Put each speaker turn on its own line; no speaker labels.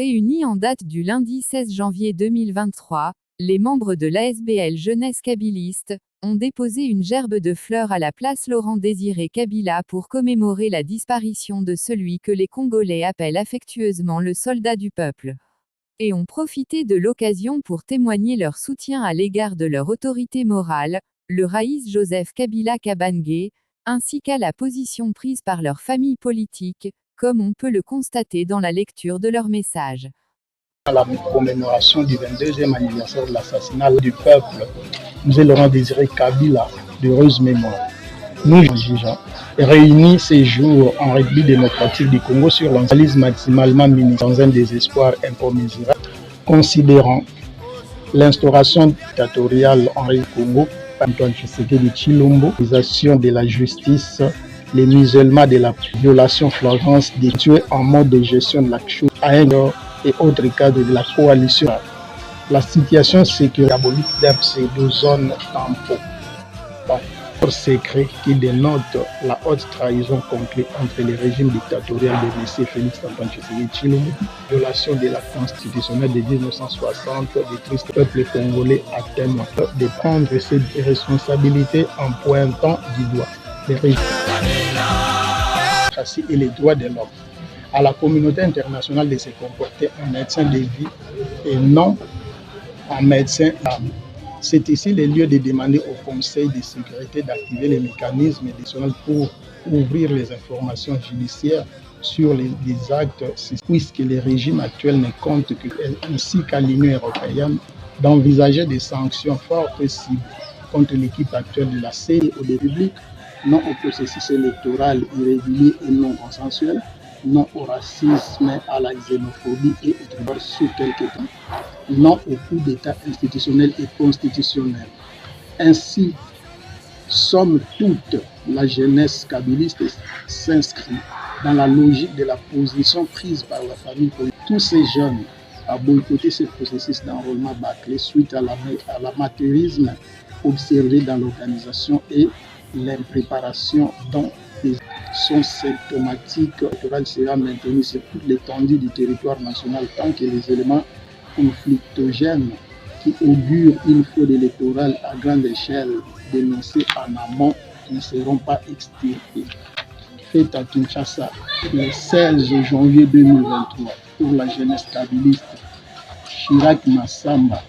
Réunis en date du lundi 16 janvier 2023, les membres de l'ASBL Jeunesse Kabiliste ont déposé une gerbe de fleurs à la place Laurent-Désiré Kabila pour commémorer la disparition de celui que les Congolais appellent affectueusement le soldat du peuple. Et ont profité de l'occasion pour témoigner leur soutien à l'égard de leur autorité morale, le Raïs Joseph Kabila Kabange, ainsi qu'à la position prise par leur famille politique, comme on peut le constater dans la lecture de leur message.
À la commémoration du 22e anniversaire de l'assassinat du peuple, nous Laurent-Désiré Kabila, d'heureuse mémoire. Nous jugeons, réunis ces jours en République démocratique du Congo sur l'analyse maximalement minime dans un désespoir incommensurable, considérant l'instauration dictatoriale en République du Congo, Antoine Tshisekedi Tshilombo, l'utilisation de la justice, les musulmans de la violation flagrante des tués en mode de gestion de la chose à un et autres cadres de la coalition. La situation sécuritaire diabolique d'un pseudo-zone tampon. Pour secret qui dénote la haute trahison conclue entre les régimes dictatoriaux de M. Félix Antoine Tshisekedi Tshilombo, violation de la constitutionnelle de 1960 du triste peuple congolais à témoin de prendre ses responsabilités en pointant du doigt les régimes et les droits de l'homme. À la communauté internationale de se comporter en médecin de vie et non en médecin d'âme. C'est ici le lieu de demander au Conseil de sécurité d'activer les mécanismes additionnels pour ouvrir les informations judiciaires sur les actes, puisque le régime actuel ne compte que, ainsi qu'à l'Union européenne, d'envisager des sanctions fortes et ciblées contre l'équipe actuelle de la CEI ou des publics, non au processus électoral irrégulier et non consensuel, non au racisme, à la xénophobie et au tribunal sous quelque temps, non au coup d'État institutionnel et constitutionnel. Ainsi, somme toute, la jeunesse kabiliste s'inscrit dans la logique de la position prise par la famille politique. Tous ces jeunes à boycotter ce processus d'enrôlement bâclé suite à l'amateurisme observé dans l'organisation et l'impréparation dont sont symptomatiques. L'électoral sera maintenu sur toute l'étendue du territoire national tant que les éléments conflictogènes qui augurent une fraude électorale à grande échelle dénoncée en amont ne seront pas extirpés. Fait à Kinshasa le 16 janvier 2023 pour la jeunesse kabiliste, Chirac Massamba.